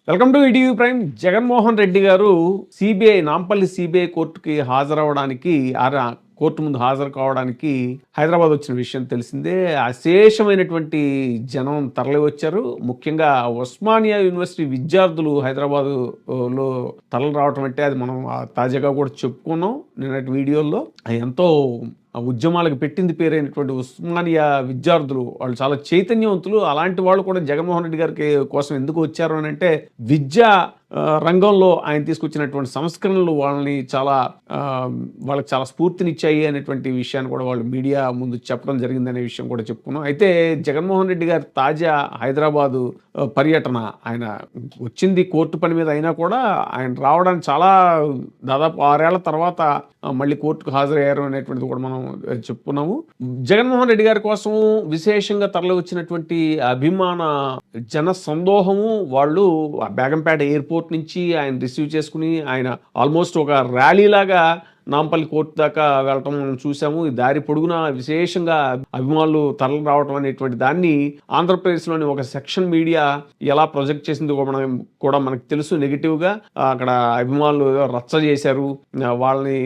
Welcome to ETV prime. Jaganmohan Reddy గారు Nampally CBI కోర్టుకి హాజరవడానికి court ముందు హాజరు కావడానికి హైదరాబాద్ వచ్చిన విషయం తెలిసిందే. అశేషమైనటువంటి జనం తరలి వచ్చారు. ముఖ్యంగా ఉస్మానియా యూనివర్సిటీ విద్యార్థులు హైదరాబాదులో తరలి రావటం అంటే అది మనం తాజాగా కూడా చెప్పుకున్నాం నిన్నటి వీడియోల్లో. ఎంతో ఉద్యమాలకు పెట్టింది పేరైనటువంటి ఉస్మానియా విద్యార్థులు వాళ్ళు చాలా చైతన్యవంతులు. అలాంటి వాళ్ళు కూడా జగన్మోహన్ రెడ్డి గారికి కోసం ఎందుకు వచ్చారు అని అంటే విద్యా రంగంలో ఆయన తీసుకొచ్చినటువంటి సంస్కరణలు వాళ్ళకి చాలా స్ఫూర్తినిచ్చాయి అనేటువంటి విషయాన్ని కూడా వాళ్ళు మీడియా ముందు చెప్పడం జరిగిందనే విషయం కూడా చెప్పుకున్నాం. అయితే జగన్మోహన్ రెడ్డి గారి తాజా హైదరాబాదు పర్యటన, ఆయన వచ్చింది కోర్టు పని మీద అయినా కూడా ఆయన రావడానికి దాదాపు 6 ఏళ్ల తర్వాత మళ్ళీ కోర్టుకు హాజరయ్యారు అనేటువంటిది కూడా మనం చెప్పుకున్నాము. జగన్మోహన్ రెడ్డి గారి కోసం విశేషంగా తరలి వచ్చినటువంటి అభిమాన జన సందోహము, వాళ్ళు బేగంపేట ఎయిర్పోర్ట్ నుంచి ఆయన రిసీవ్ చేసుకుని ఆయన ఆల్మోస్ట్ ఒక ర్యాలీ లాగా నాంపల్లి కోర్టు దాకా వెళ్ళటం మనం చూసాము. ఈ దారి పొడుగునా విశేషంగా అభిమానులు తరలి రావటం అనేటువంటి దాన్ని ఆంధ్రప్రదేశ్లోని ఒక సెక్షన్ మీడియా ఎలా ప్రొజెక్ట్ చేసింది కూడా మనకు తెలుసు. నెగిటివ్గా అక్కడ అభిమానులు రచ్చ చేశారు, వాళ్ళని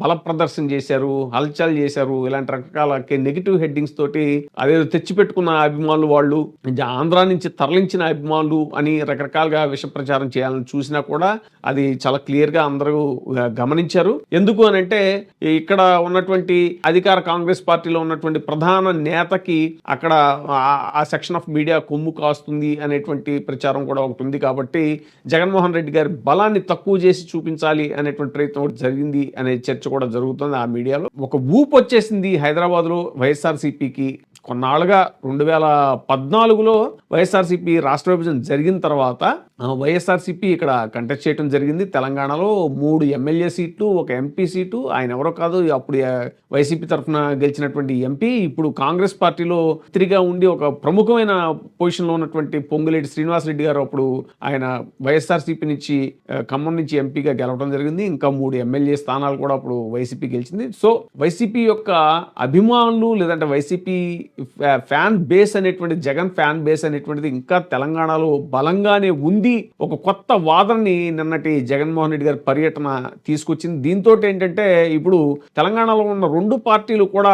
బల ప్రదర్శన చేశారు, హల్చల్ చేశారు, ఇలాంటి రకరకాల నెగిటివ్ హెడ్డింగ్స్ తోటి అదేదో తెచ్చిపెట్టుకున్న అభిమానులు, వాళ్ళు ఆంధ్రా నుంచి తరలించిన అభిమానులు అని రకరకాలుగా విష ప్రచారం చేయాలని చూసినా కూడా అది చాలా క్లియర్గా అందరూ గమనించారు. ఎందుకు అని అంటే ఇక్కడ ఉన్నటువంటి అధికార కాంగ్రెస్ పార్టీలో ఉన్నటువంటి ప్రధాన నేతకి అక్కడ ఆ సెక్షన్ ఆఫ్ మీడియా కొమ్ము కాస్తుంది అనేటువంటి ప్రచారం కూడా ఒకటి ఉంది. కాబట్టి జగన్మోహన్ రెడ్డి గారి బలాన్ని తక్కువ చేసి చూపించాలి అనేటువంటి ప్రయత్నం ఒకటి జరిగింది అనే చర్చ కూడా జరుగుతుంది ఆ మీడియాలో. ఒక ఊపు వచ్చేసింది హైదరాబాద్లో వైఎస్ఆర్సీపీకి. కొన్నాళ్ళుగా 2014లో వైఎస్ఆర్సీపీ రాష్ట్ర విభజన జరిగిన తర్వాత వైఎస్ఆర్సీపీ ఇక్కడ కంటెస్ట్ చేయడం జరిగింది. తెలంగాణలో 3 ఎమ్మెల్యే సీట్లు, 1 ఎంపీ సీటు. ఆయన ఎవరో కాదు, అప్పుడు వైసీపీ తరఫున గెలిచినటువంటి ఎంపీ, ఇప్పుడు కాంగ్రెస్ పార్టీలో మంత్రిగా ఉండి ఒక ప్రముఖమైన పొజిషన్లో ఉన్నటువంటి పొంగులేటి శ్రీనివాసరెడ్డి గారు అప్పుడు ఆయన వైఎస్ఆర్సీపీ నుంచి ఖమ్మం నుంచి ఎంపీగా గెలవడం జరిగింది. ఇంకా 3 ఎమ్మెల్యే స్థానాలు కూడా అప్పుడు వైసీపీ గెలిచింది. సో వైసీపీ యొక్క అభిమానులు లేదంటే వైసీపీ ఫ్యాన్ బేస్ అనేటువంటి, జగన్ ఫ్యాన్ బేస్ అనేటువంటిది ఇంకా తెలంగాణలో బలంగానే ఉంది. ఒక కొత్త వాదనని నిన్నటి జగన్మోహన్ రెడ్డి గారి పర్యటన తీసుకొచ్చింది. దీంతో ఏంటంటే ఇప్పుడు తెలంగాణలో ఉన్న 2 పార్టీలు కూడా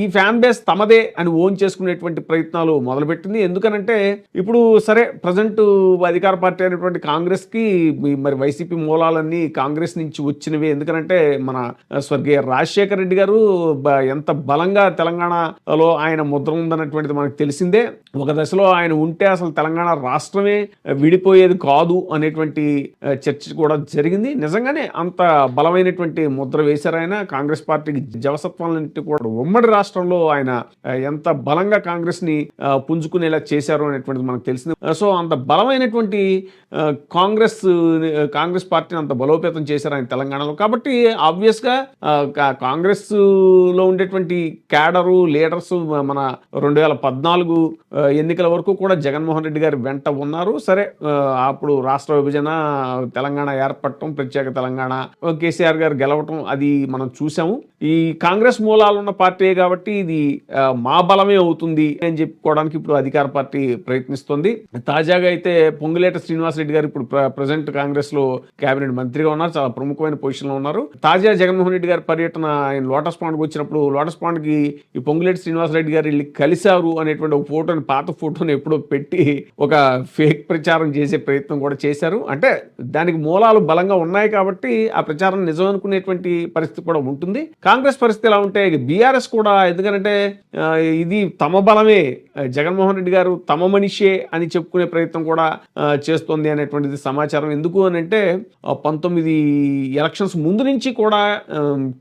ఈ ఫ్యాన్ బేస్ తమదే అని ఓన్ చేసుకునేటువంటి ప్రయత్నాలు మొదలుపెట్టింది. ఎందుకనంటే ఇప్పుడు సరే ప్రజెంట్ అధికార పార్టీ అయినటువంటి కాంగ్రెస్ కి మరి వైసీపీ మూలాలన్నీ కాంగ్రెస్ నుంచి వచ్చినవి. ఎందుకనంటే మన స్వర్గీయ రాజశేఖర రెడ్డి గారు ఎంత బలంగా తెలంగాణలో ఆయన ముద్ర ఉందన్నటువంటిది మనకు తెలిసిందే. ఒక దశలో ఆయన ఉంటే అసలు తెలంగాణ రాష్ట్రమే విడిపోయేది కాదు అనేటువంటి చర్చ కూడా జరిగింది. నిజంగానే అంత బలమైనటువంటి ముద్ర వేశారు ఆయన. కాంగ్రెస్ పార్టీకి జవసత్వాలన్నింటి కూడా ఉమ్మడి రాష్ట్రంలో ఆయన ఎంత బలంగా కాంగ్రెస్ ని పుంజుకునేలా చేశారు అనేటువంటిది మనకు తెలిసింది. సో అంత బలమైనటువంటి కాంగ్రెస్ పార్టీని అంత బలోపేతం చేశారు ఆయన తెలంగాణలో. కాబట్టి ఆబ్వియస్ గా కాంగ్రెస్ లో ఉండేటువంటి క్యాడరు లీడర్స్ మన 2014 ఎన్నికల వరకు కూడా జగన్మోహన్ రెడ్డి గారి వెంట ఉన్నారు. సరే అప్పుడు రాష్ట్ర విభజన, తెలంగాణ ఏర్పడటం, ప్రత్యేక తెలంగాణ, కేసీఆర్ గారు గెలవటం అది మనం చూసాము. ఈ కాంగ్రెస్ మూలాలు ఉన్న పార్టీ కాబట్టి ఇది మా బలమే అవుతుంది అని చెప్పుకోవడానికి ఇప్పుడు అధికార పార్టీ ప్రయత్నిస్తుంది. తాజాగా అయితే పొంగులేటి శ్రీనివాసరెడ్డి గారు ఇప్పుడు ప్రజెంట్ కాంగ్రెస్ లో కేబినెట్ మంత్రిగా ఉన్నారు, చాలా ప్రముఖమైన పొజిషన్ లో ఉన్నారు. తాజా జగన్మోహన్ రెడ్డి గారి పర్యటన ఆయన లోటస్ పాండ్కి వచ్చినప్పుడు లోటస్ పాండ్కి ఈ పొంగులేటి శ్రీనివాసరెడ్డి గారు వెళ్ళి కలిశారు అనేటువంటి ఒక ఫోటోని, పాత ఫోటోని ఎప్పుడో పెట్టి ఒక ఫేక్ ప్రచారం చేసే ప్రయత్నం కూడా చేశారు. అంటే దానికి మూలాలు బలంగా ఉన్నాయి కాబట్టి ఆ ప్రచారం నిజం అనుకునేటువంటి పరిస్థితి కూడా ఉంటుంది. కాంగ్రెస్ పరిస్థితి ఎలా ఉంటే బీఆర్ఎస్ కూడా, ఎందుకంటే ఇది తమ బలమే, జగన్మోహన్ రెడ్డి గారు తమ మనిషే అని చెప్పుకునే ప్రయత్నం కూడా చేస్తోంది అనేటువంటిది సమాచారం. ఎందుకు అని అంటే 19 ఎలక్షన్స్ ముందు నుంచి కూడా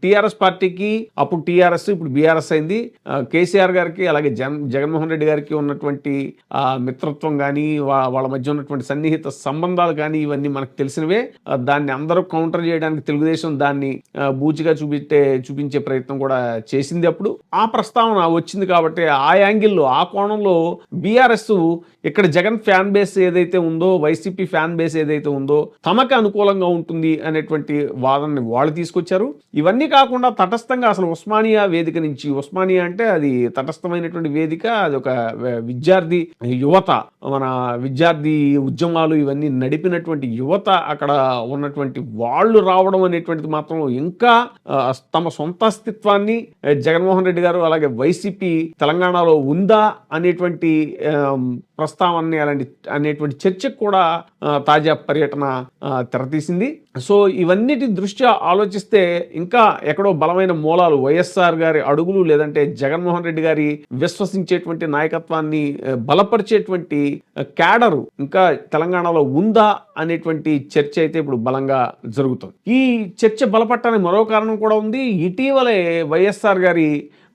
టీఆర్ఎస్ పార్టీకి, అప్పుడు టీఆర్ఎస్ ఇప్పుడు బీఆర్ఎస్ అయింది, కేసీఆర్ గారికి అలాగే జగన్మోహన్ రెడ్డి గారికి ఉన్నటువంటి మిత్రత్వం కానీ వాళ్ళ మధ్య ఉన్నటువంటి సన్నిహిత సంబంధాలు కానీ ఇవన్నీ మనకు తెలిసినవే. దాన్ని అందరూ కౌంటర్ చేయడానికి తెలుగుదేశం దాన్ని బూచిగా చూపిస్తే చూపించే ప్రయత్నం కూడా చేసింది. అప్పుడు ఆ ప్రస్తావన వచ్చింది కాబట్టి ఆ యాంగిల్లో, ఆ కోణంలో బీఆర్ఎస్ ఇక్కడ జగన్ ఫ్యాన్ బేస్ ఏదైతే ఉందో, వైసీపీ ఫ్యాన్ బేస్ ఏదైతే ఉందో తమకు అనుకూలంగా ఉంటుంది అనేటువంటి వాదనని వాళ్ళు తీసుకొచ్చారు. ఇవన్నీ కాకుండా తటస్థంగా అసలు ఉస్మానియా వేదిక నుంచి, ఉస్మానియా అంటే అది తటస్థమైనటువంటి వేదిక, అది ఒక విద్యార్థి యువత, మన విద్యార్థి ఉద్యమాలు ఇవన్నీ నడిపినటువంటి యువత అక్కడ ఉన్నటువంటి వాళ్ళు రావడం అనేటువంటిది మాత్రం ఇంకా తమ సొంత అస్తిత్వాన్ని జగన్మోహన్ రెడ్డి గారు అలాగే వైసీపీ తెలంగాణలో ఉందా అనేటువంటి ప్రస్తావన అనేటువంటి చర్చకు కూడా తాజా పర్యటన తెరతీసింది. సో ఇవన్నిటి దృష్ట్యా ఆలోచిస్తే ఇంకా ఎక్కడో బలమైన మూలాలు, వైఎస్ఆర్ గారి అడుగులు లేదంటే జగన్మోహన్ రెడ్డి గారి విశ్వసించేటువంటి నాయకత్వాన్ని బలపరిచేటువంటి క్యాడరు ఇంకా తెలంగాణలో ఉందా అనేటువంటి చర్చ అయితే ఇప్పుడు బలంగా జరుగుతుంది. ఈ చర్చ బలపడటానికి మరో కారణం కూడా ఉంది. ఇటీవలే వైఎస్ఆర్ గారి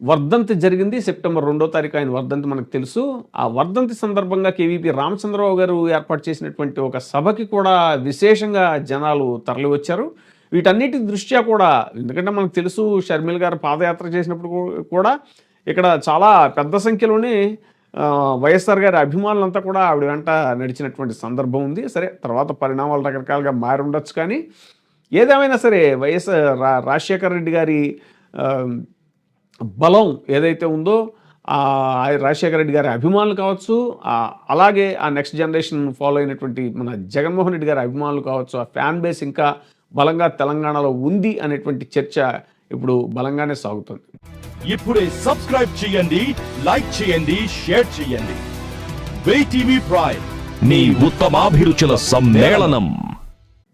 వర్ధంతి జరిగింది. సెప్టెంబర్ 2వ తారీఖు ఆయన వర్ధంతి మనకు తెలుసు. ఆ వర్ధంతి సందర్భంగా కేవీపీ రామచంద్రరావు గారు ఏర్పాటు చేసినటువంటి ఒక సభకి కూడా విశేషంగా జనాలు తరలి వచ్చారు. వీటన్నిటి దృష్ట్యా కూడా, ఎందుకంటే మనకు తెలుసు షర్మిల గారు పాదయాత్ర చేసినప్పుడు కూడా ఇక్కడ చాలా పెద్ద సంఖ్యలోనే వైఎస్ఆర్ గారి అభిమానులంతా కూడా ఆవిడ వెంట నడిచినటువంటి సందర్భం ఉంది. సరే, తర్వాత పరిణామాలు రకరకాలుగా మారి ఉండొచ్చు. కానీ ఏదేమైనా సరే రాజశేఖర రెడ్డి గారి బలం ఏదైతే ఉందో, రాజశేఖర రెడ్డి గారి అభిమానులు కావచ్చు, అలాగే ఆ నెక్స్ట్ జనరేషన్ ఫాలో అయినటువంటి మన జగన్మోహన్ రెడ్డి గారి అభిమానులు కావచ్చు, ఆ ఫ్యాన్ బేస్ ఇంకా బలంగా తెలంగాణలో ఉంది అనేటువంటి చర్చ ఇప్పుడు బలంగానే సాగుతుంది. ఇప్పుడే సబ్స్క్రైబ్ చేయండి, లైక్ చేయండి, షేర్ చేయండి. VTV ప్రైమ్, నీ ఉత్తమాభిరుచుల సమ్మేళనం.